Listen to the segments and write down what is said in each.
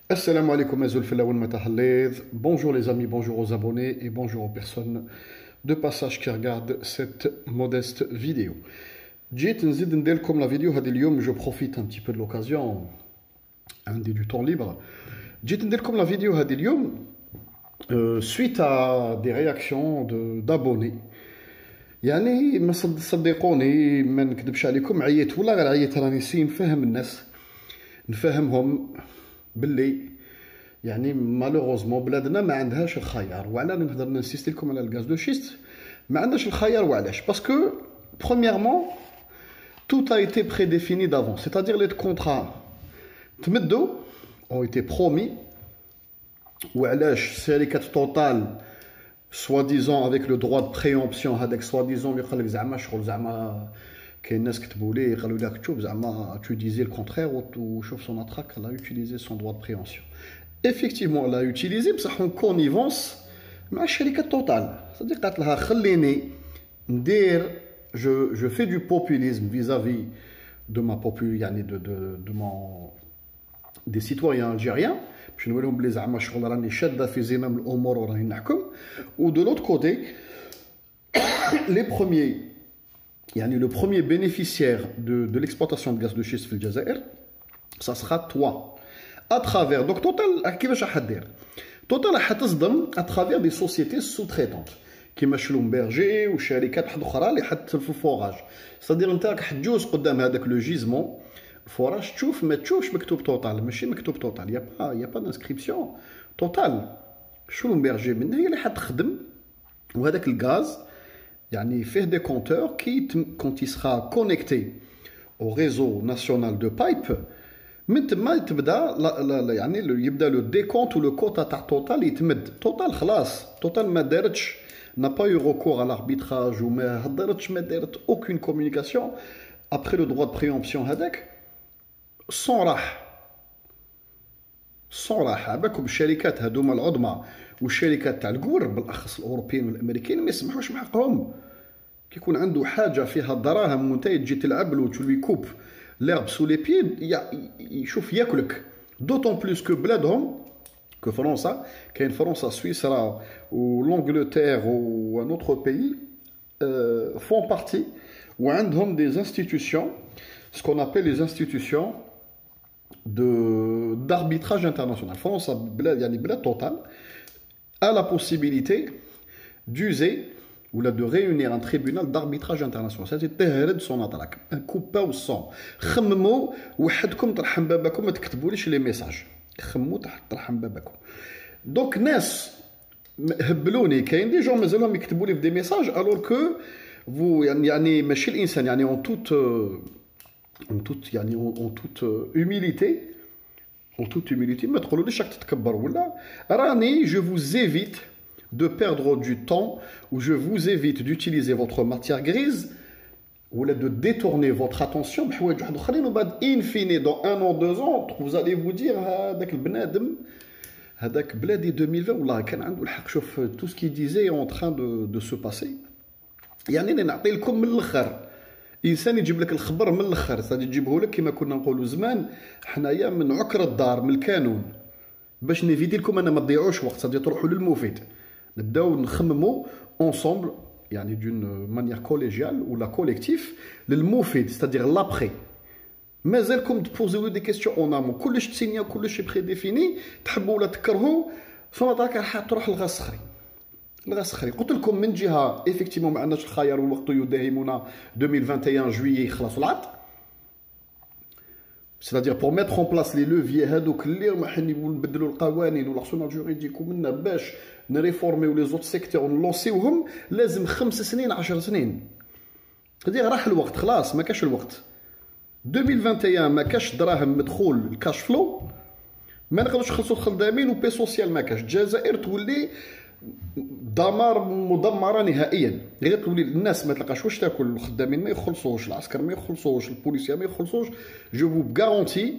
Assalamu alaikum bonjour les amis, bonjour aux abonnés et bonjour aux personnes de passage qui regardent cette modeste vidéo. Comme la vidéo je profite un petit peu de l'occasion, du temps libre. Comme la vidéo suite à des réactions d'abonnés. يعني ما صدقوني ما نكذبش عليكم عييت والله غير عييت راني نفهم الناس نفهمهم باللي يعني مالوغوزمون بلادنا ما عندهاش الخيار. وعلى نهضر نسيستي لكم على الغاز دو شيست ما عندهاش الخيار. وعلاش؟ باسكو premièrement tout a été prédéfini d'avance, c'est-à-dire les contrats تمدوا ont été promis. وعلاش شركة توتال soi-disant avec le droit de préemption هذاك soi-disant يقول لك زعما شغل زعما كاين ناس كتبوا ليه قالوا لك تشوف زعما tu disais le contraire وشوف son attaque elle a utilisé son droit de préemption. Effectivement elle a utilisé بصح en connivence مع شركة توتال. c'est-à-dire قالت لها خليني ندير je fais du populisme vis-à-vis de ma يعني de mon des citoyens algériens باش نوريهم بلي زعما شغل راني شاده في زمام الامور وراني نحكم. و de l'autre côté les premiers يعني le premier bénéficiaire de l'exploitation de gaz de schiste في الجزائر ça sera toi à travers donc Total كيفاش راح دير Total راح تصدم à travers des sociétés sous-traitantes كيما شلومبرجي وشركات واحده اخرى اللي حتسلفوا فوراج. c'est-à-dire انت راك حتجوز قدام هذاك لو جيزمون الفوراج تشوف ما تشوفش مكتوب توتال ماشي مكتوب توتال يا با دانسكريبسيون توتال شلومبرجي من هي اللي حتخدم. وهذاك الغاز يعني فيه دي كونتور كي كونت يسرا كونيكتي au réseau national de pipe من تما تبدا يعني يبدا لو ديكونت ولو كوتا تاع توتال يتمد. توتال خلاص توتال ما دارتش n'a pas eu recours à l'arbitrage وما هضرتش ما دارت aucune communication après le droit de préemption هذاك صراحه بالكم الشركات هذوما العظمى والشركات تاع الكور بالاخص الاوروبيين والامريكيين ما يسمحوش من حقهم كيكون عنده حاجه فيها دراهم وانت تجي تلعب له وتلوي كوب لعب سو لي بيد يشوف ياكلك. دوطون بلوس كو بلادهم كو فرنسا كاين فرنسا سويسرا ولونجلتير و نوتر بيي فون بارتي وعندهم دي انستيتيوشن ce qu'on appelle les institutions d'arbitrage international. France يعني بلاد توتال a la possibilité d'user ou de réunir un tribunal d'arbitrage international. C'est تهرد son attaque. Un coupa au sang. خمموا وحدكم ترحم بابكم ما تكتبوليش لي ميساج. خمموا ترحم بابكم. دونك ناس هبلوني كاين دي جون مازالهم يكتبوا لي في دي ميساج alors que vous يعني ماشي الانسان يعني en toute humilité ما تقولوليش راك تتكبر ولا راني je vous évite de perdre du temps ou je vous évite d'utiliser votre matière grise ou de détourner votre attention بحوايج واحد اخرين وبعد in fine dans 1 an 2 ans vous allez vous dire هذاك البنادم هذاك بلادي 2020 والله كان عنده الحق. شوف tout ce qu'il disait est en train de se passer. يعني نعطي لكم من الاخر انسان يجيب لك الخبر من الاخر غادي تجيبه لك كما كنا نقولوا زمان حنايا من عكر الدار من الكانون باش نيفيتي لكم انا ما تضيعوش وقت غادي تروحوا للمفيد نبداو نخمموا اونصومبل يعني دون مانيير كوليجيال ولا كوليكتيف للمفيد ستادير لابخي. مازالكم تبوزيو دي كيستيون اون امون كلش تسينيا كلش بري ديفيني تحبوا ولا تكرهوا فنطاك راح تروح للغسخري الغسخري. قلت لكم من جهه ايفيكتيمون ما عندناش الخيار والوقت يداهمنا 2021 جويي يخلصوا العط. c'est-à-dire pour mettre en place les leviers هذوك اللي راح نبدلوا القوانين والارسنال جوريديك ومنا باش نريفورميو لي زوت سيكتور ونلونسيوهم لازم 5 سنين 10 سنين. هذه راح الوقت خلاص ما كاش الوقت. 2021 ما كاش دراهم مدخول الكاش فلو ما نقدروش نخلصوا الخدامين وبي سوسيال ما كاش. الجزائر تولي دمار مدمره نهائيا. غير تولي الناس ما تلقاش واش تاكل الخدامين ما يخلصوش العسكر ما يخلصوش البوليسيا ما يخلصوش. جو فو غارونتي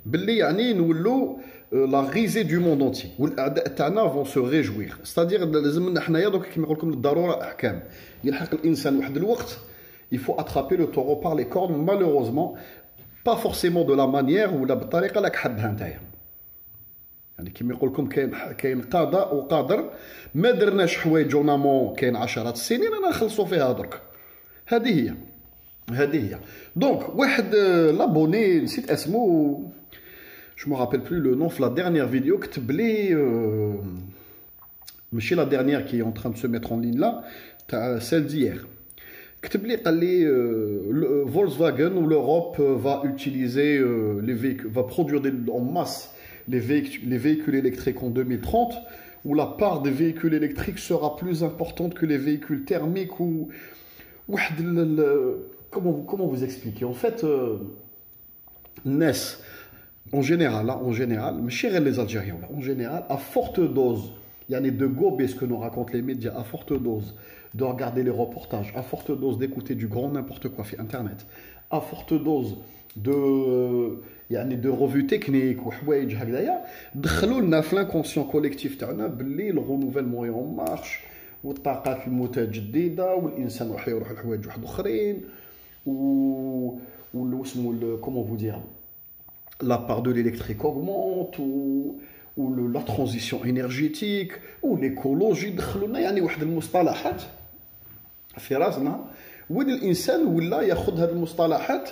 باللي يعني نولوا لا غيزي دو موند اونتي والاعداء تاعنا فون سو ريجوير. ستادير لازمنا حنايا دوك كيما نقول لكم الضروره احكام. يلحق الانسان واحد الوقت il faut attraper le taureau par les cornes malheureusement pas forcément de la manière ولا بالطريقه اللي حابها نتايا. يعني كيما يقول لكم كاين قضاء وقدر، ما درناش حوايج جونامون كاين عشرات السنين انا نخلصوا فيها درك. هذه هي دونك واحد لابوني نسيت اسمو، جو مو رابيل بلو لو نون، في لا ديرنيير فيديو كتب لي ماشي لا ديرنيير كي اون تران دو سو ميتر اون لين لا، تاع سيل ديير، كتب لي قال لي Volkswagen ou l'Europe va utiliser les véhicules, va produire en masse les véhicules électriques en 2030, où la part des véhicules électriques sera plus importante que les véhicules thermiques, ou comment vous expliquer en fait NES en général, mais chez les Algériens, en général, à forte dose, il y a de gober ce que nous racontent les médias, à forte dose, de regarder les reportages, à forte dose d'écouter du grand n'importe quoi sur Internet, à forte dose de revues techniques ou حوايج هكذايا، دخلوا لنا في l'inconscient collectif تاعنا باللي الرونوفيلمون اون مارش والطاقات المتجدده والانسان راح يروح لحوايج واحد اخرين و اسمه comment vous dire la part de l'électrique augmente ou la transition énergétique ou l'écologie. دخلوا لنا يعني واحد المصطلحات في راسنا، وين الانسان ولا ياخذ هذه المصطلحات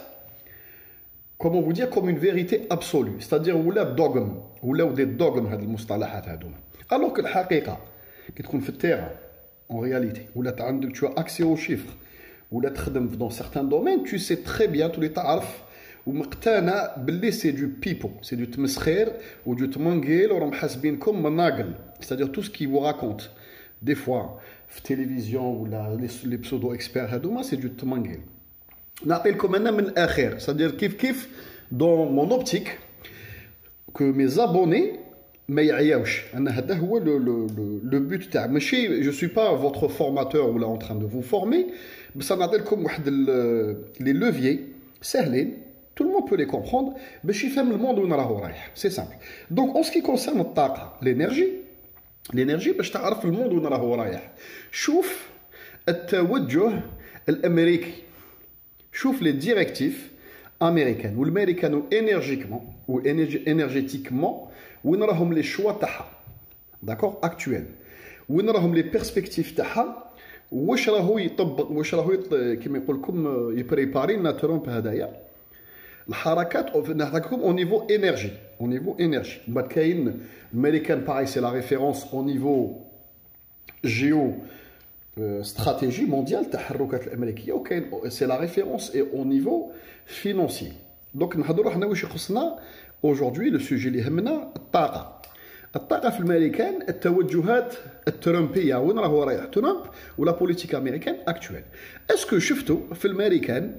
comment vous dire comme une vérité absolue، c'est-à-dire ولا dogme، ولاو دي dogme هذه المصطلحات هذوما، alors que الحقيقه كي تكون في التيرا en réalité ولا عندك tu as accès aux chiffres ولا تخدم dans certains domaines tu sais très bien تولي تعرف ومقتنع باللي سي دو بيبو، سي دو تمسخير ودو تمنقيل وراهم حاسبينكم مناقل، c'est-à-dire tout ce qui vous raconte des fois في التلفزيون ولا لي بسودو اكسبير هذوما سي دو تمنقيل. نعطي لكم انا من الاخر، c'est-à-dire كيف dans mon optique que mes abonnés ما يعياوش، انا هذا هو لو بوت تاع ماشي جو سوي با فوتر فورماتور ولا اون تران دو فو فورمي، بس نعطي لكم واحد لي لوفيي ساهلين tout le monde peut les comprendre باش يفهم الموند وين راهو رايح، سي سامبل. دونك اون سكي كونسيرن الطاقه الانرجي باش تعرف الموند وين راهو رايح، شوف التوجه الامريكي، شوف لي ديريكتيف امريكان والامريكان انرجيكمون وانرجيتيكمون وين راهم لي شوا تاعها داكور اكطويل، وين راهم لي بيرسبكتيف تاعها، واش راهو يطبق، واش راهو كيما يقول لكم يبريباري لنا ترامب هذايا الحركات نحكيكم au niveau énergie. بعد كاين الامريكان باي سي لا ريفيرونس au niveau géo stratégie mondiale التحركات الامريكيه، وكاين سي لا ريفيرونس et au niveau financier. دونك نهضروا حنا واش يخصنا aujourd'hui لو سوجي اللي يهمنا الطاقه في الامريكان، التوجهات الترامبيه وين راهو رايح ترامب ولا بوليتيك امريكان اكطويل. اسكو شفتوا في الامريكان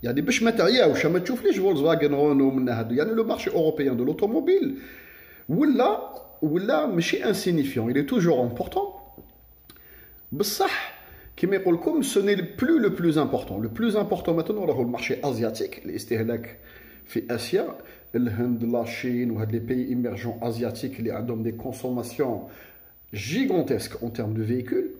يعني باش ما تعياوش ما تشوفليش فولكسواغن رونو من هادو، يعني لو مارشي اوروبيان دو لوتوموبيل ولا ماشي انسينيفيون، il est toujours important بصح كيما يقول لكم سو ني بلو لو بلوز امبورطون. لو بلوز امبورطون ماتنو راهو المارشي ازياتيك، الاستهلاك في اسيا، الهند لا الصين وهاد لي بيي ايميرجون ازياتيك اللي عندهم دي كونسوماسيون جيغونتيسك en termes de véhicules،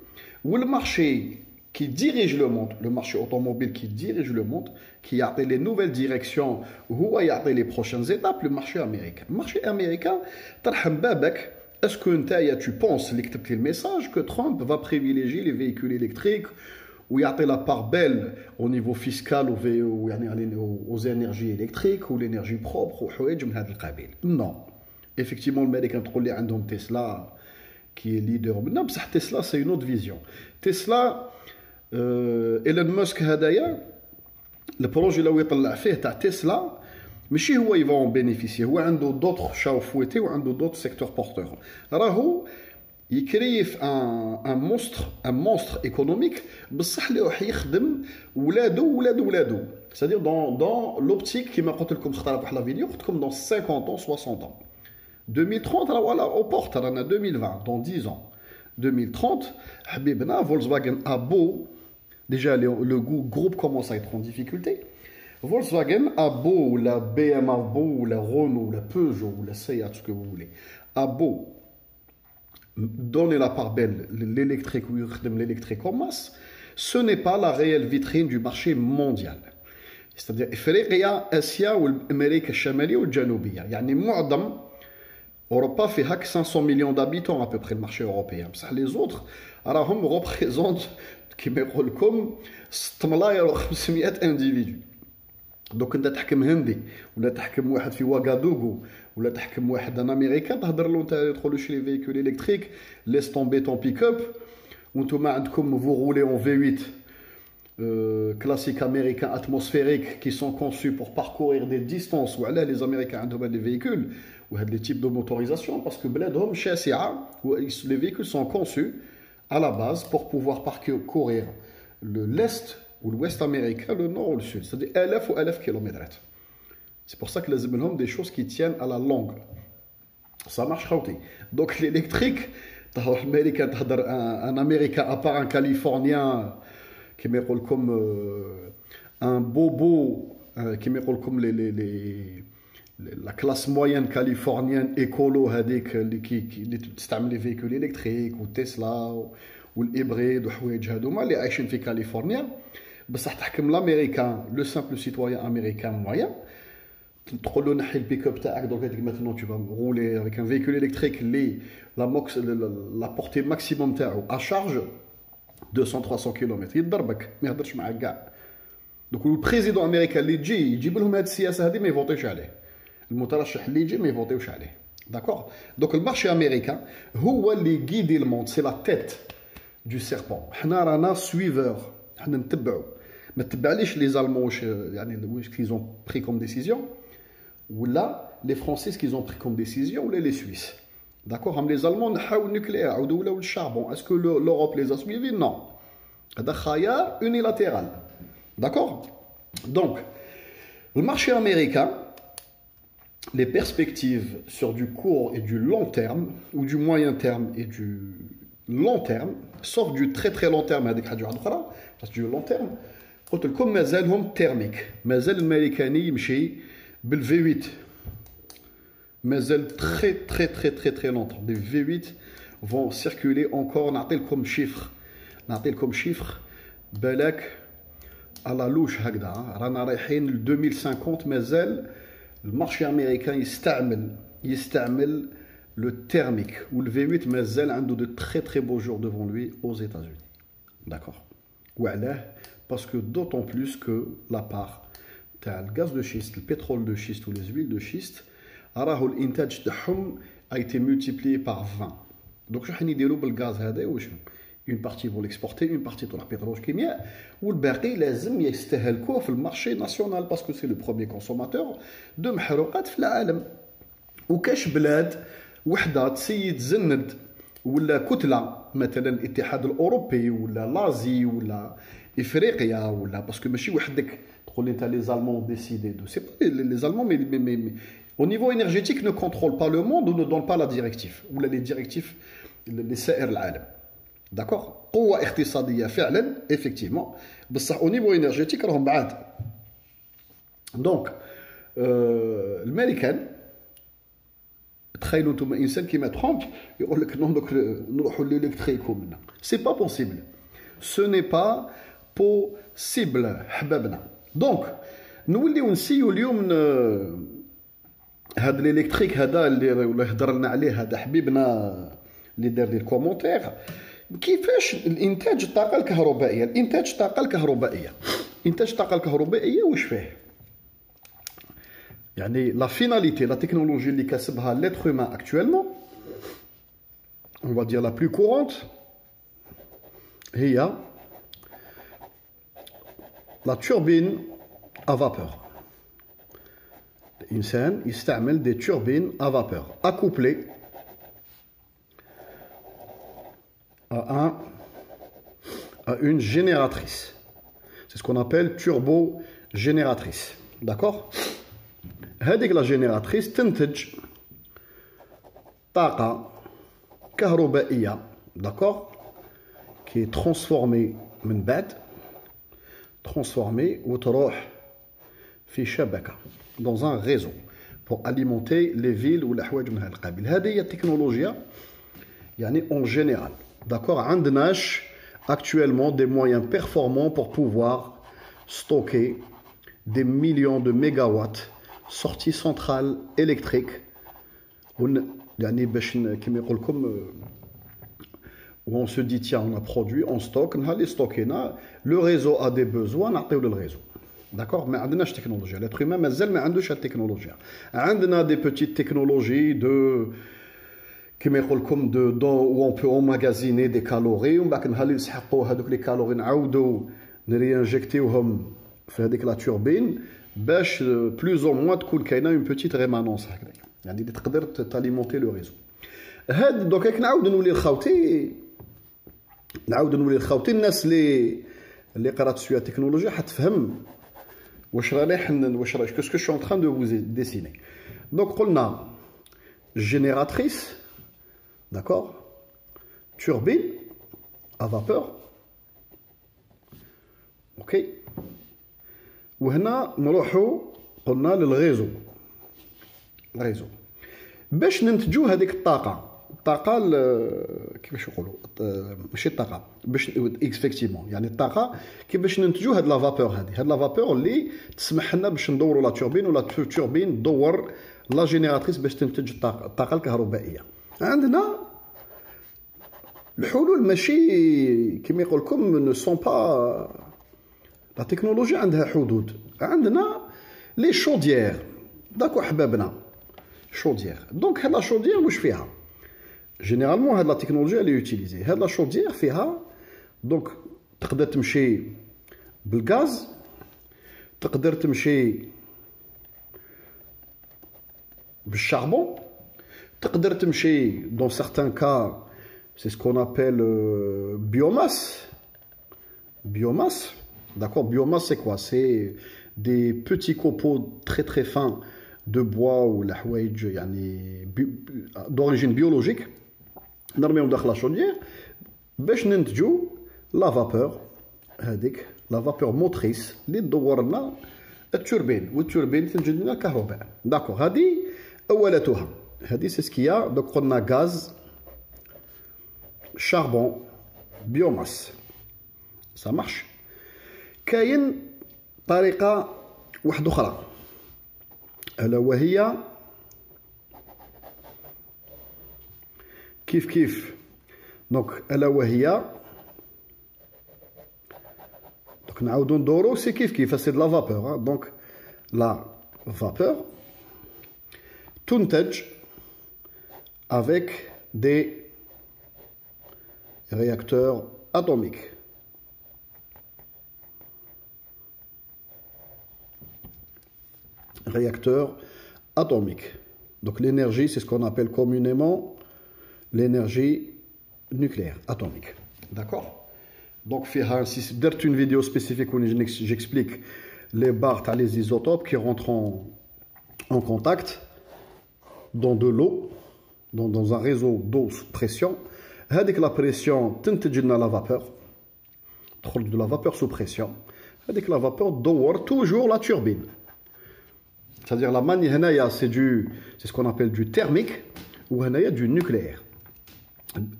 والمارشي qui dirige le monde, le marché automobile qui dirige le monde, qui a les nouvelles directions, ou a les prochaines étapes, le marché américain. Le marché américain, est-ce que tu penses, le message, que Trump va privilégier les véhicules électriques, ou il y a la part belle au niveau fiscal aux énergies électriques, ou l'énergie propre, ou non. Effectivement, l'Américain trouve les عندهم Tesla, qui est leader. Non, Tesla, c'est une autre vision. Tesla, ايلون ماسك هدايا البروجي اللي يطلع فيه تاع تسلا ماشي هو يفون بينيفيسي، هو عنده دوطخ شاو فويتي وعنده دوط سيكتور بورتور، راهو يكريف ان مونستر ايكونوميك بصح اللي راح يخدم ولادو سادير دون لوبتيك كيما قلت لكم خطره واحد لا فيديو قلت لكم دون 50 ans 60 ans 2030 راه ولا او بورت رانا 2020 دون 10 ans 2030 حبيبنا فولكسواغن ابو déjà le groupe commence à être en difficulté. Volkswagen a beau, la BMW a beau, la Renault, la Peugeot, la Seat, ce que vous voulez, a beau donner la part belle, l'électrique ou l'électrique en masse, ce n'est pas la réelle vitrine du marché mondial. C'est-à-dire, إفريقيا، آسيا والأمريكا الشمالية والجنوبية، يعني معظم Europa fait 500 millions d'habitants à peu près le marché européen. Les autres, alors, représentent qui comme 600 individus. Donc انت تحكم هندي ولا تحكم واحد في واغادوغو ولا تحكم واحد ان امريكان تهضر له انت يدخلوا شي لي فيكول الكتريك ليس طومبي طون بيك اب وانتم عندكم vous roulez en V8 classique américain atmosphérique qui sont conçus pour parcourir des distances. وعلاه les américains عندهم هاد les véhicules وهاد les types de motorisation parce que بلادهم شاسعه les véhicules sont conçus à la base pour pouvoir parcourir l'est ou l'ouest américain, le nord ou le sud. C'est-à-dire 1000 ou 1000 kilomètres. C'est pour ça que les hommes des choses qui tiennent à la longue. Ça marche rauti. Donc l'électrique, un Américain, à part un Californien, qui me roule comme un bobo, qui me roule comme la classe moyenne californienne écolo, qui utilise les véhicules électriques, ou Tesla, ou l'hybride, ou حوايج هذوما اللي عايشين في كاليفورنيا. بصح تحكم l'américain, le simple citoyen américain moyen. تقول له نحي البيك-up تاعك donc maintenant tu vas rouler avec un véhicule électrique la portée maximum تاعو à charge 200-300 km يضربك ما يهضرش معاك كاع. donc le président américain اللي يجي يجيب لهم هذه السياسه هذه ما يفوتيوش عليه. المترشح اللي يجي ما يفوتيوش عليه. d'accord donc le marché américain هو اللي guide le monde, c'est la tête du serpent. حنا رانا suiveur, حنا نتبعوا. ما تبعليش les Allemands يعني واش qu'ils ont pris comme décision ou là les Français ce qu'ils ont pris comme décision ou les Suisses. D'accord, les Allemands نحاو النوكليير عاودوا ولاو الشاربون. Est-ce que l'Europe les a suivis? Non. هذا خيار unilatéral. D'accord. Donc le marché américain, les perspectives sur du court et du long terme ou du moyen terme et du long terme, sauf du très très long terme هذيك حاجه واحده اخرى parce que du long terme قلت لكم مازالهم تيرميك. مازال الامريكاني يمشي بالفي 8 مازال très très très très très longtemps. Les V8 vont circuler encore. نعطيلكم chiffre بالك على لوش هكذا رانا رايحين ل 2050 مازال المارشي امريكان يستعمل le thermique ou le V8 مازال عنده de très très beaux jours devant lui aux États-Unis. D'accord. وعلاه parce que d'autant plus que la part تاع الغاز de schiste, le pétrole de schiste ou les huiles de schiste راهو الانتاج تاعهم a été multiplié par 20. donc شحال نديروا بالغاز هذا وشنو une partie pour l'exporter, une partie pour la pétrole كيمياء والباقي لازم يستهلكوه في المارشي ناسيونال parce que c'est le premier consommateur de محروقات في العالم. وكاش بلاد وحده تسيد زند ولا كتله مثلا الاتحاد الاوروبي ولا لازي ولا افريقيا ولا باسكو ماشي وحدك تقول لي انت لي زالمون ديسيدي دو سي لي زالمون مي au niveau énergétique ne contrôle pas le monde ou ne donne pas la directive ou les directives لسائر العالم. d'accord قوه اقتصاديه فعلا effectivement بصح au niveau énergétique راهم بعاد. donc الامريكان تخيلوا انتم انسان كيما ترامب يقول لك دوك نروحوا للالكتريك ومنا. سي با بوسيبل, ce n'est pas possible حبابنا. دونك نوليو نسيو اليوم هذا الالكتريك هذا اللي هضر لنا عليه هذا حبيبنا اللي دار لي الكومونتير كيفاش الانتاج الطاقه الكهربائيه. انتاج الطاقه الكهربائيه واش فيه يعني la finalité, la technologie اللي كسبها l'être humain actuellement, on va dire la plus courante, هي la turbine à vapeur. الإنسان يستعمل des turbines à vapeur accouplées à une génératrice. C'est ce qu'on appelle turbo-génératrice. D'accord? هذيك لا جينيراتريس تنتج طاقة كهربائية. داكور كي ترانسفورمي من بعد ترانسفورمي وتروح في شبكة dans un réseau pour alimenter les villes ولا حوايج من هذا القبيل. هذه هي التكنولوجيا يعني en général. داكور عندناش actuellement des moyens performants pour pouvoir stocker des millions de mégawatts sortie centrale électrique يعني باش كيما يقول لكم où on se dit tiens on a produit on stocke نهار ستوكينا le réseau a des besoins نعطيو للريزو d'accord ما عندناش تكنولوجيا l'être humain مازال ما عندوش التكنولوجيا عندنا des petites technologies de كما يقول لكم de où on peut emmagasiner des calories ومن بعد نهار اللي نسحقوا هذوك لي كالوري نعاودوا نريانجيكتيوهم في هذيك لا توربين باش بلوز او موان تكون كاينه اون بوتيت ريمانونس هكذا يعني اللي تقدر تاليمونتي لو ريزو هاد دوك نعاود نولي لخاوتي الناس اللي قرات شويه التكنولوجيا حتفهم واش كسكو شو ان تران دو فوز ديسيني دونك قلنا جينيراتريس داكور توربين ا فابور اوكي وهنا نروحوا قلنا للغيزو باش ننتجوا هذيك الطاقه كيفاش نقولوا ماشي الطاقه باش اكسفيكتيفمون يعني الطاقه كيفاش ننتجوا هاد لا فابور هاد لا فابور اللي تسمح لنا باش ندوروا لا توربين ولا توربين تدور لا جينيراتريس باش تنتج الطاقه الكهربائيه عندنا الحلول ماشي كيما يقول لكم نو سون با لا تكنولوجيا عندها حدود عندنا لي شوديير داكو حبابنا شوديير دونك هاد لا شوديير واش فيها جينيرالمون هاد لا تكنولوجيا اللي يوتيليزي هاد لا شوديير فيها دونك تقدر تمشي بالغاز تقدر تمشي بالشاربون تقدر تمشي دون سارتان كا سي سكون ابل biomasse. D'accord, biomasse c'est quoi? C'est des petits copeaux très fins de bois ou la d'origine biologique. نرميهم داخل لا شوديير باش ننتجوا لا فابور هذيك لا فابور موتريس اللي تدور لنا التوربين والتوربين تنتج لنا الكهرباء داكور هذه اولتها هذه سي سكيا دونك قلنا غاز شاربون بيوماس سا مارش كاين طريقه واحده اخرى الا وهي كيف دونك الا وهي دونك نعاودو ندورو سي كيف سي د لا فابور دونك لا فابور تنتج avec des réacteurs atomiques. Réacteurs atomiques. Donc l'énergie, c'est ce qu'on appelle communément l'énergie nucléaire atomique. D'accord? Donc درت une vidéo spécifique où j'explique les barres, les isotopes qui rentrent en contact dans de l'eau, dans un réseau d'eau sous pression. هذيك la pression تنتج لنا la vapeur. تخرج de la vapeur sous pression. هذيك la vapeur تدور toujours la turbine. C'est-à-dire la manière هنايا c'est ce qu'on appelle du thermique ou هنايا du nucléaire.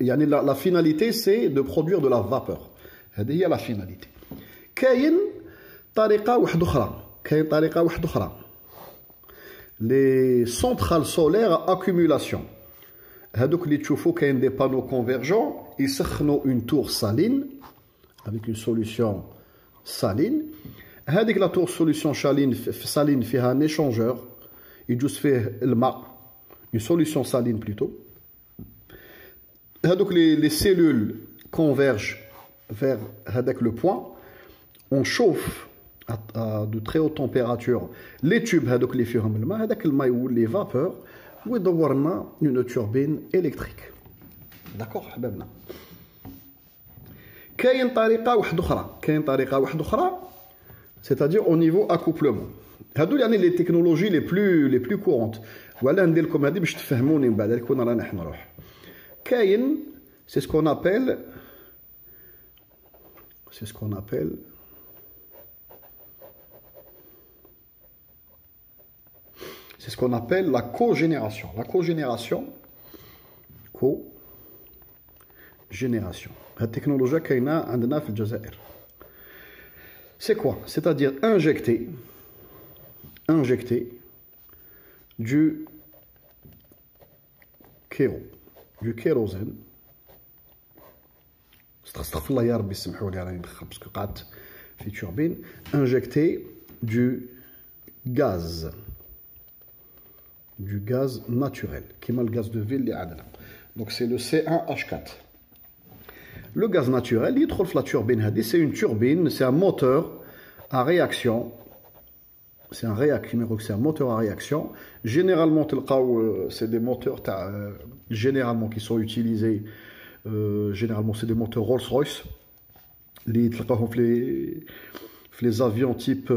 يعني la finalité c'est de produire de la vapeur. هذه هي la finalité. كاين طريقة واحدة أخرى. Les centrales solaires à accumulation. هذوك اللي تشوفوا كاين des panneaux convergents يسخنوا une tour saline avec une solution saline. هذيك la tour solution saline فيها un échangeur يجوز فيه الماء une solution saline plutôt. هذوك les cellules convergent vers هذاك le point. On chauffe à de très hautes températures les tubes هذوك اللي فيهم الماء هذاك الماء يولي vapeur ويدور لنا une turbine électrique. d'accord حبابنا كاين طريقه واحده اخرى c'est-à-dire au niveau accouplement. هادو يعني les technologies les plus courantes. ولا ندير لكم هذه باش تفهموني من بعد كون رانا نحن نروح. كاين c'est ce qu'on appelle la cogénération. La cogénération. La technologie كاينه عندنا في الجزائر. C'est quoi? C'est-à-dire injecter du du kérosène. استغفر الله يا ربي سمحوا لي راني مدخل باسكو قعدت في turbine. Injecter du gaz naturel كيما الغاز دو فيل اللي عندنا. Donc c'est le C1H4. Le gaz naturel il يدخل في la turbine هذه. C'est une turbine, c'est un moteur à réaction. C'est un moteur à réaction. Généralement c'est des moteurs généralement qui sont utilisés. Généralement c'est des moteurs Rolls-Royce. Les avions type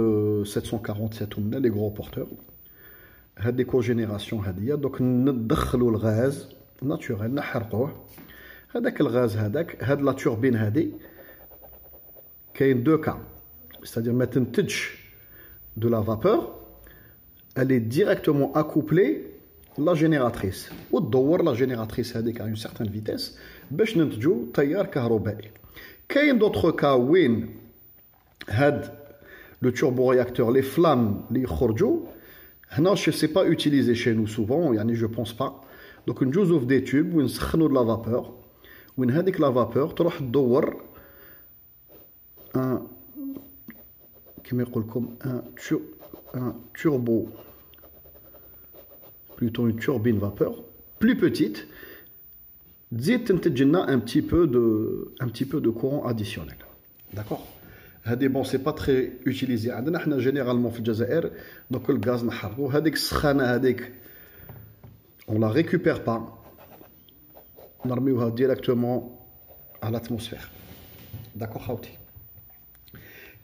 747 ou les gros porteurs. هذه كوجينيراسيون هذه. دونك ندخلوا الغاز ناتوريل نحرقوه. هذاك الغاز هاد لا توربين هذه كاين دو كا. C'est-à-dire ما تنتجش de la vapeur, elle est directement accouplée la génératrice. وتدور la génératrice هذيك à une certaine vitesse باش ننتجو تيار كهربائي. كاين d'autres cas وين هاد le turboréacteur les flammes اللي يخرجوا هنا c'est pas utilisé chez nous souvent يعني je pense pas. Donc نجوزو في des tubes وين نسخنوا de la vapeur وين هذيك la vapeur تروح تدور un كما يقول لكم un turbo, plutôt une turbine vapeur plus petite, تزيد تنتج لنا un petit peu de courant additionnel. D'accord. هذه bon c'est pas très utilisé عندنا حنا généralement في الجزائر. donc الغاز نحرقو هذيك السخانه هذيك on la récupère pas نرميوها directement à l'atmosphère. d'accord خاوتي.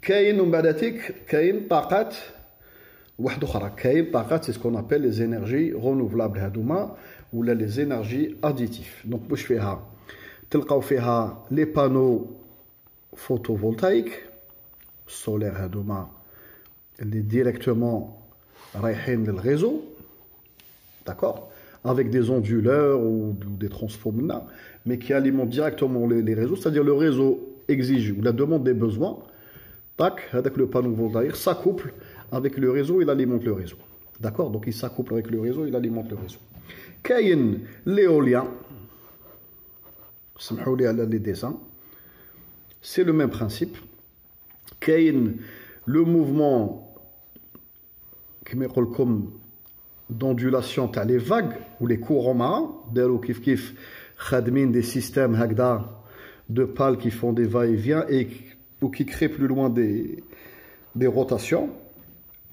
كاين من بعد ذلك كاين طاقات واحده اخرى. كاين طاقات سي سكون ابل لي زينيرجي رونوفلابل هادوما ولا لي زينيرجي اديتيف. دونك واش فيها تلقاو فيها لي بانو فوتوفولتايك السولير هادوما اللي ديريكتومون رايحين للغيزو. داكور avec des onduleurs ou des transformers mais qui alimentent directement les réseaux. C'est-à-dire le réseau exige ou la demande des besoins. Tac, avec le panneau voltaïque s'accouple avec le réseau, il alimente le réseau. D'accord. Donc il s'accouple avec le réseau, il alimente le réseau. Kayen l'éolien, les dessins, c'est le même principe. Kayen le mouvement comme d'ondulation, tu as les vagues ou les courants marins, des systèmes de pales qui font des va-et-vient ou qui créent plus loin des rotations.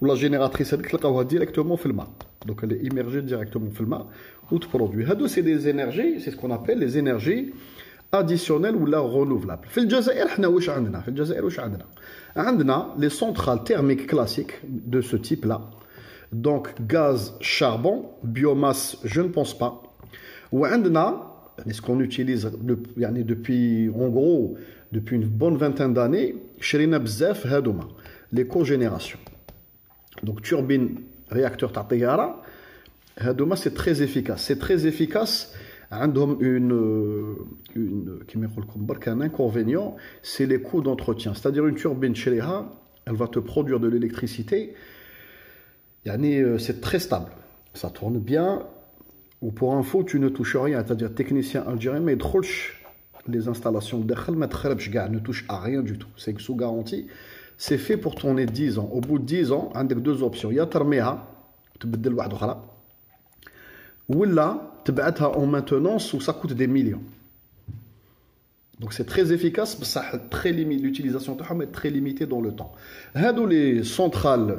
Ou la génératrice elle directement في الماء. Donc elle est immergée directement في الماء ou te produit. C'est des énergies, c'est ce qu'on appelle les énergies additionnelles ou la renouvelables. في الجزائر احنا واش عندنا؟ في الجزائر واش عندنا؟ عندنا les centrales thermiques classiques de ce type là. Donc gaz, charbon, biomasse, je ne pense pas. Ou عندنا ce qu'on utilise depuis en gros depuis une bonne vingtaine d'années, شرينا بزاف هادوما les cogénérations. Donc turbine, réacteur تاع طيارة هادوما c'est très efficace. C'est très efficace. عندهم كيما يقول لكم برك un inconvénient, c'est les coûts d'entretien. C'est-à-dire une turbine شريها, elle va te produire de l'électricité. C'est très stable. Ça tourne bien. Ou pour info, tu ne touches rien. C'est-à-dire technicien algérien, mais les installations ne touchent à rien du tout. C'est sous garantie. C'est fait pour tourner 10 ans. Au bout de 10 ans, on a deux options. Il y a ترميها تبدل واحدة أخرى ولا تبعتها en maintenance où ça coûte des millions. Donc c'est très efficace, mais ça très limite. L'utilisation est très limitée dans le temps. Hadou les centrales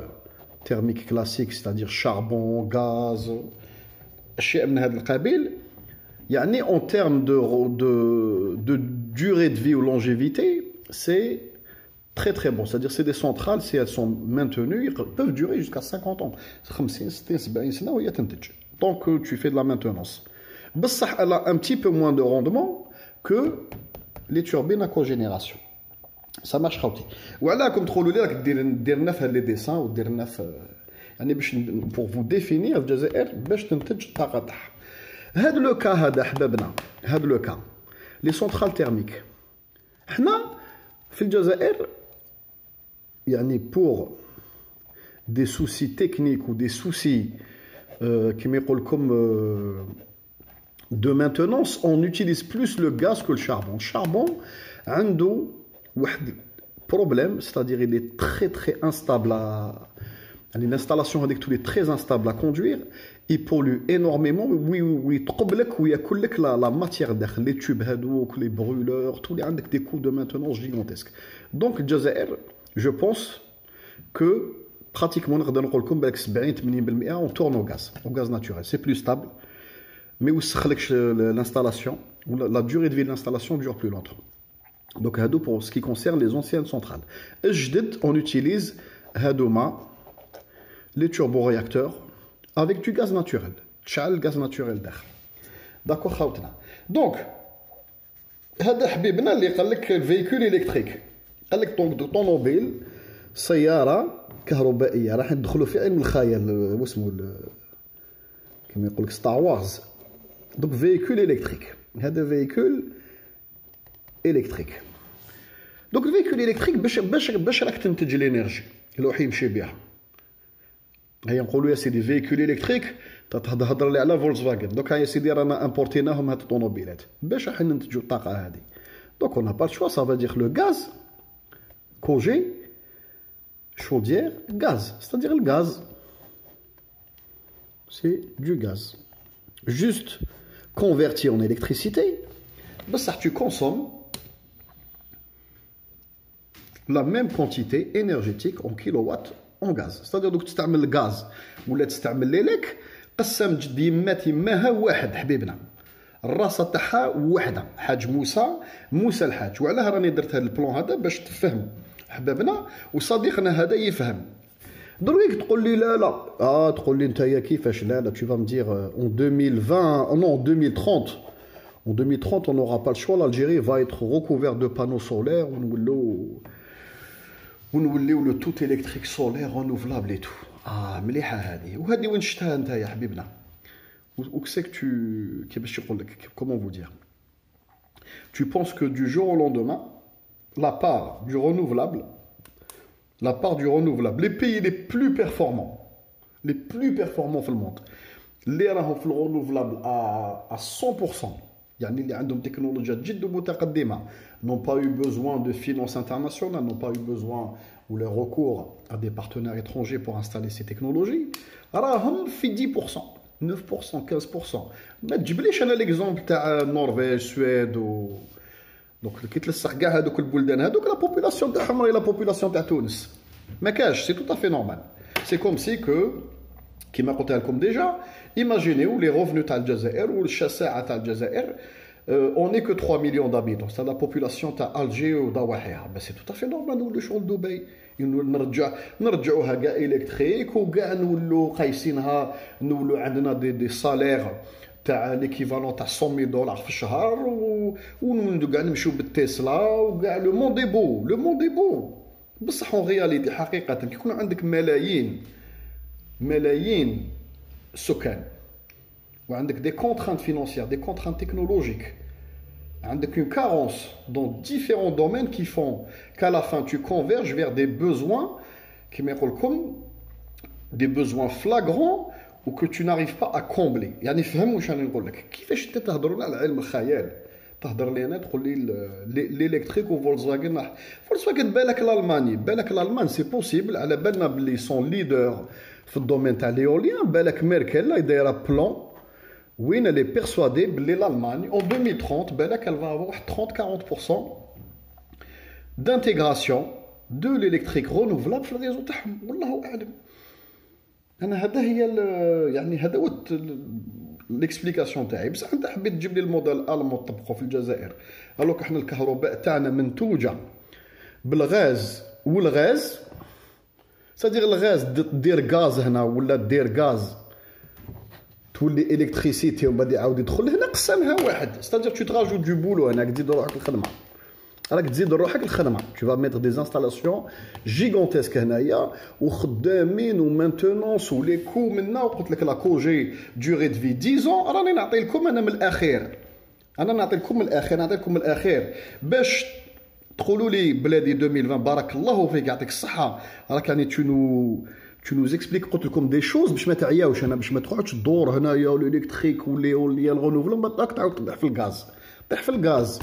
thermiques classiques, c'est-à-dire charbon, gaz, شيء من هذا القبيل. يعني en termes de durée de vie ou longévité, c'est très très bon. C'est-à-dire c'est des centrales, si elles sont maintenues, elles peuvent durer jusqu'à 50 ans. 50 60 70 سنة وهي تنتج. Tant que tu fais de la maintenance. بصح elle a un petit peu moins de rendement que les turbines à cogénération. Ça marche خاوتي. وعلاه كم تقولوا لي راك دير لنا في هاد لي ديسان ودير لنا في يعني باش pour vous définir الجزائر باش تنتج الطاقة تاعها. هذا لو كا هذا حبابنا هذا لو كا لي سونترال تيرميك حنا في الجزائر يعني pour des soucis techniques ou des soucis كيما يقول لكم de maintenance, on utilise plus le gaz que le charbon. Le charbon, عنده واحد problème, c'est-à-dire il est très instable à... L'installation avec tout est très instable à conduire, il pollue énormément, oui, la matière les tubes, les brûleurs, tous les des coûts de maintenance gigantesques. Donc, je pense que pratiquement on tourne au gaz naturel. C'est plus stable, mais l'installation, la durée de vie de l'installation dure plus longtemps. Donc, pour ce qui concerne les anciennes centrales. On utilise les turboréacteurs avec du gaz naturel. Le gaz naturel d'air. D'accord, خاوتنا. Donc, هذا حبيبنا اللي قال لك الفيكول إلكتريك. قال لك طوموبيل سيارة كهربائية راح ندخلوا في علم الخيال واسمه كما يقول لك ستار وارز. Donc véhicule électrique. هذا فيكول إلكتريك. Donc الفيكول إلكتريك باش راك تنتج الإنرجي اللي راح يمشي بها. هيا نقولوا يا سيدي فيكول إلكتريك تهضر لي على فولكسفاغن. دوك يا سيدي رانا امبورتيناهم هاد الطوموبيلات باش راح ننتجوا الطاقة هذه. Donc on n'a pas le choix, ça veut dire le gaz cogé chaudière gaz, c'est-à-dire le gaz. C'est du gaz. Juste converti en électricité, ben ça tu consommes la même quantité énergétique en kilowatts en gaz. C'est-à-dire que tu تعمل le gaz ولا تستعمل ليلك قسم جديمات يماها واحد حبيبنا. الراسه تاعها وحده حاج موسى الحاج. وعلاه راني درت هذا البلان هذا باش تفهم حبابنا وصديقنا هذا يفهم. دروك تقول لي لا تقول لي نتايا كيفاش لا tu vas me dire en 2020 non en 2030 en 2030 on n'aura pas le choix, l'Algérie va être recouverte de panneaux solaires ونوليو le tout électrique solaire renouvelable et tout. مليحه هذه. وهذه وين شفتها نتايا حبيبنا؟ Où c'est que tu... Comment vous dire? Tu penses que du jour au lendemain, la part du renouvelable, les pays les plus performants في الموند, اللي راهم في الرونوفلابل à 100%, يعني اللي عندهم تكنولوجيات جد متقدمة, n'ont pas eu besoin de finances internationales, n'ont pas eu besoin ou le recours à des partenaires étrangers pour installer ces technologies, راهم في 10%. 9%, 15%. ما تجيبليش انا ليكزومبل تاع النرويج السويد دونك كي تلصق كاع هذوك البلدان هذوك لا بوبولاسيون تاعهم راهي لا بوبولاسيون تاع تونس ما كاش. سي تو افي نورمال. سي كوم سي كو كيما قلت لكم ديجا ايماجينيو لي ريفونو تاع الجزائر والشساعه تاع الجزائر on n'est que 3 millions d'habitants. C'est la population تاع Alger وضواحيها. بس سي تو افي نورمال نولوا شغل دبي نرجعوها كاع الكتريك وكاع نولوا قايسينها نولوا عندنا دي سالير تاع ليكيفالون تاع $100 في الشهر ونولوا كاع نمشيو بالتسلا وكاع لو موند دي بو بصح اون رياليتي حقيقه كي يكون عندك ملايين سكان وعندك دي كونترانت فينانسيير دي كونترانت تكنولوجيك عندك une carence dans différents domaines qui font qu'à la fin tu converges vers des besoins qui des besoins flagrants ou que tu n'arrives pas à combler. يعني فهم واش راني نقول لك. كيفاش انت تهضروا على علم الخيال تهضر لي انا تقول لي الالكتريك وفولكسواغن بالك الالمان سي بوسيبل على بالنا بلي سون ليدر في الدومين تاع ليوليان بالك ميركل دايره بلان وين elle est persuadée que l'Allemagne en 2030 elle va avoir 30-40% d'intégration de l'électrique renouvelable في الريزو تاعهم. والله اعلم. انا هذا هي يعني هذا هو ليكسبليكاسيون تاعي. بصح انت حبيت تجيب لي الموديل الالماني طبقه في الجزائر. قالوا لك احنا الكهرباء تاعنا منتوجه بالغاز والغاز سادير الغاز دير غاز هنا ولا دير غاز تولي الكتريسيتي ومن بعد يعاود يدخل هنا قسمها واحد. ستادير تو تراجو دو بولو هناك تزيد روحك الخدمه راك تزيد روحك الخدمه. تو فا ميتر دي انستالاسيون جيغونتيسك هنايا وخدامين ومانتونونس ولي كو منا. وقلت لك لا كوجي دوري دو في 10 راني نعطي لكم انا من الاخير. نعطيكم من الاخير باش تقولوا لي بلادي 2020 بارك الله فيك يعطيك الصحه. راك يعني tu nous expliques قلت لكم des choses باش ما تعياوش انا باش ما تقعدش تدور هنايا والالكتريك واللي الغونوفلون بدك تعاود تطيح في الغاز طيح في الغاز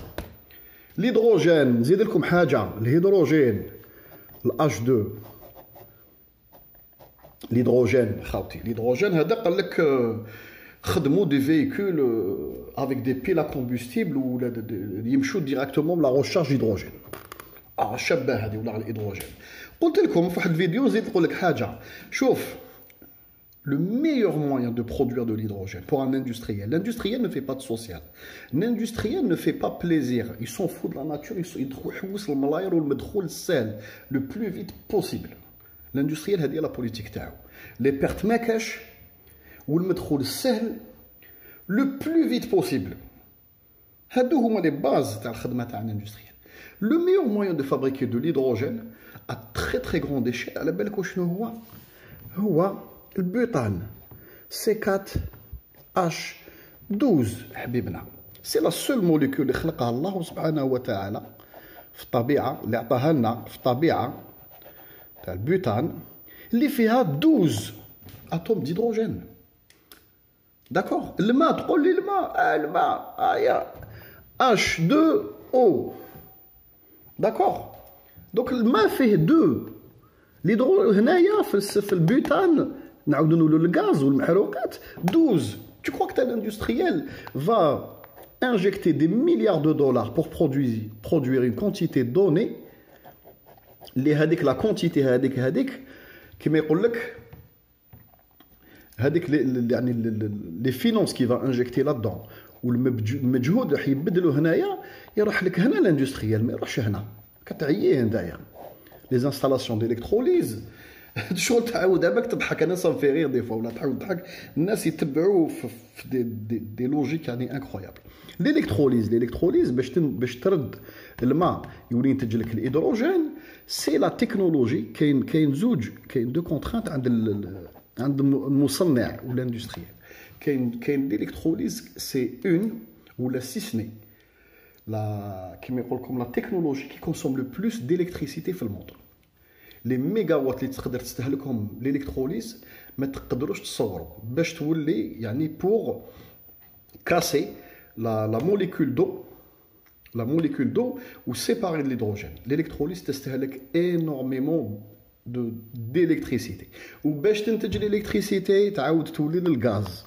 الهيدروجين نزيد لكم حاجه الهيدروجين الاش 2 الهيدروجين خاوتي الهيدروجين هذا قال لك خدموا دي فييكول افيك دي بيل ا كومبوستيبل ولا يمشوا ديريكتومون لا ريشارج هيدروجين شابه هذه ولا على الهيدروجين قلت لكم في واحد الفيديو زيد نقول لك حاجه شوف le meilleur moyen de produire de l'hydrogène pour un industriel. L'industriel ne fait pas de social. L'industriel ne fait pas plaisir. Il s'en fout de la nature, il le plus vite possible. L'industriel, c'est la politique. Les pertes makash ou le medkhol sel le plus vite possible. هادو هما les bases تاع الخدمه تاع l'industriel. Le meilleur moyen de fabriquer de l'hydrogène à très très grande échelle, على بالك شنو هو البوتان C4H12 حبيبنا. سي لا سول موليكول اللي خلقها الله سبحانه وتعالى في الطبيعه اللي عطاها لنا في الطبيعه تاع البوتان اللي فيها 12 اتوم ديدروجين. داكوغ الماء تقول لي الماء يا H2O. داكوغ دونك الماء فيه 2 الهيدرو هنايا في البوتان نعاودو نقولوا الغاز والمحروقات 12. Tu crois que tel industriel va injecter des milliards de dollars pour produire une quantité donnée اللي هذيك لا كونتيتي هذيك كما يقول لك هذيك يعني لي فينونس كي فا انجكتي لا دون والمجهود راح يبدلوا هنايا يروح لك هنا الاندستريال ما يروحش هنا كتعييه هنايا لي انستالاسيون ديليكتروليز شغل تعاود دابا تضحك انا صافي غير دي فوا ولا تعاود تضحك الناس يتبعوا في دي لوجيك يعني انكرويابل. الالكتروليز باش ترد الماء يولي ينتج لك الهيدروجين سي لا تكنولوجي كاين زوج كاين دو كونترانت عند المصنع ولا الاندستريال كاين الالكتروليز سي اون ولا سيسني لا كيما يقول لكم لا تكنولوجي كي كونسوم لو بلوس ديليكتريسيتي في الموند. لي ميغاوات اللي تقدر تستهلكهم الالكتروليز ما تقدروش تصوروا باش تولي يعني بور كاسي لا molécule d'eau ou séparer de l'hydrogène. L'électrolyse تستهلك énormément d'électricité. وباش تنتج l'électricité تعاود تولي للغاز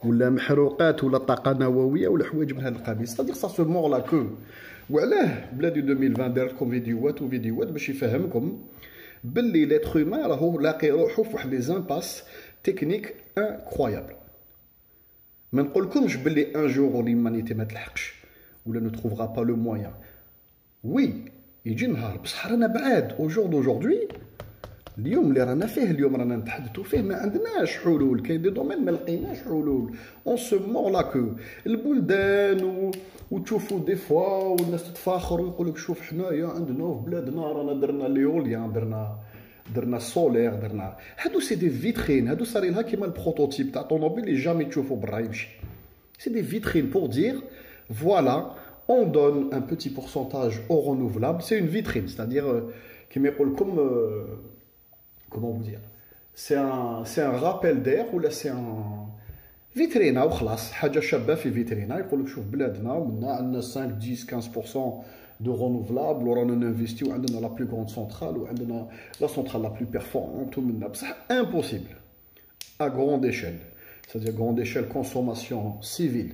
ولا محروقات ولا طاقه نوويه ولا حوايج من هذا القبيل. c'est-à-dire ça se mord la queue. وعلاه بلادي 2020 دار لكم فيديوهات باش يفهمكم باللي لاتر هيومان راهو لاقي روحو في واحد لي زامباس تكنيك انكرويابل. ما نقولكمش باللي ان جور ليمانيتي ما تلحقش ولا نو تروفرا با لو مويان. وي يجي نهار بصح رانا بعاد او جور دوجوردي اليوم اللي رانا فيه اليوم رانا نتحدثوا فيه ما عندناش حلول. كاين دي دومين ما لقيناش حلول اون سو مور لا كو البلدان وتشوفوا دي فوا والناس تتفاخر ويقول لك شوف حنايا عندنا في بلادنا رانا درنا ليوليان درنا السولير درنا هادو سي دي فيترين. هادو صاري لها كيما البروتوتيب تاع طوموبيل اللي جامي تشوفوا برا يمشي. سي دي فيترين بور دير فوالا on donne un petit pourcentage au renouvelable. C'est une vitrine, c'est-à-dire كيما يقول لكم comment vous dire, c'est un rappel d'air ou là c'est un فيترينا وخلاص حاجه شابه في فيترينا يقول لك شوف بلادنا ومنا عندنا 5 10 15% دو رونوفلابل ورانا نانفيستيو عندنا لا بلو غروند سونترال وعندنا لا سونترال لا بلو بيرفورمانت ومنا بصح امبوسيبل ا غروند ايشيل. c'est-à-dire grande échelle consommation civile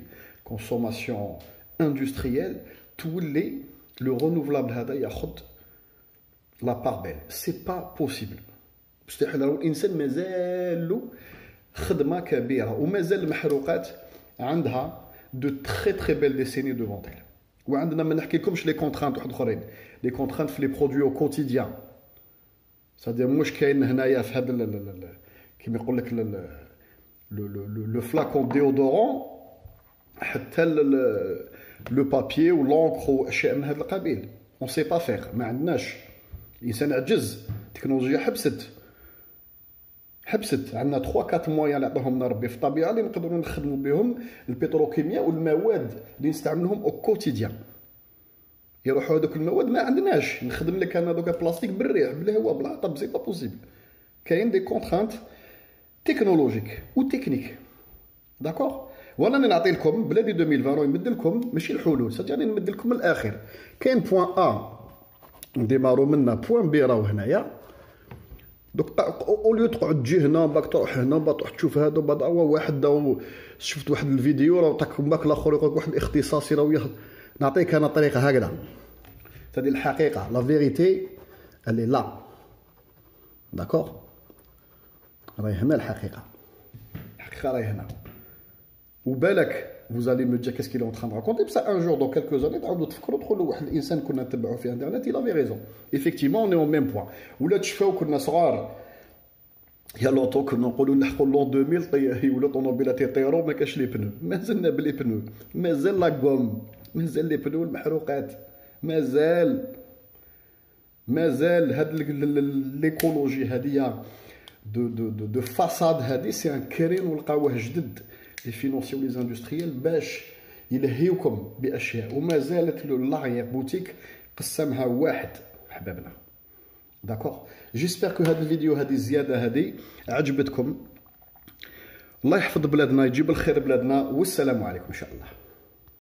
consommation industrielle تولي لو رونوفلابل هذا ياخذ لا بار بيل. سي با بوسيبل مستحيل. الانسان مازالو خدمه كبيره ومازال المحروقات عندها دو تري تري بيل ديسيني دوفون تيل. وعندنا ما نحكيلكمش لي كونترانت واحد اخرين لي كونترانت في لي برودوي او كوتيديان. سادير واش كاين هنايا في هذا كيما يقول لك لو فلاكون ديودورون حتى لو بابيي ولونكر واشياء من هذا القبيل. اون سي با فيغ ما عندناش. الانسان عجز التكنولوجيا حبست عندنا 3 4 مويان اللي عطاهم لنا ربي في الطبيعه اللي نقدروا نخدموا بهم البتروكيمياء والمواد اللي نستعملهم او كوتيديان. يروحوا هذوك المواد ما عندناش، نخدم لك انا دوكا بلاستيك بالريح بالهواء بالعطب، سي با بوسيبل. كاين دي كونترانت تكنولوجيك و تكنيك، داكوغ. وانا نعطي لكم بلادي 2020 نمد لكم ماشي الحلول، سجاني نمد لكم الاخر. كاين بوان ا نديمارو منا، بوان بي راهو هنايا. دوك اوليو تقعد تجي هنا باك تروح هنا باك تروح تشوف هذا بعد واحد شفت واحد الفيديو راه تاك باك الاخر يقول واحد الاختصاصي راه نعطيك انا طريقه هكذا. هذه الحقيقه، لا فيريتي اللي لا، داكوغ. راهي هنا الحقيقه، الحقيقه راهي هنا. وبالك vous allez me dire qu'est-ce qu'il est en train de raconter, ça un jour dans quelques années تعاودوا تفكروا تقولوا واحد الانسان كنا نتبعوه في انترنت il avait raison. Effectivement on est au même point. ولا تشفاو كنا صغار يا لوطو كنا نقولوا نحقوا لون 2000 يولوا طوموبيلات يطيروا ما كاش لي بنو، مازلنا بلي بنو، مازال لا غوم، مازال لي بنو المحروقات، مازال هاد ليكولوجي هاديه دو فاساد هادي سي ان كرين ولقاوه جدد لي فينونسي ولي زاندستريال باش يلهيوكم باشياء، وما زالت لاغيير بوتيك قسمها واحد حبابنا. داكوغ. جيسبر كو هاد الفيديو هادي الزياده هادي عجبتكم. الله يحفظ بلادنا، يجيب الخير بلادنا، والسلام عليكم ان شاء الله.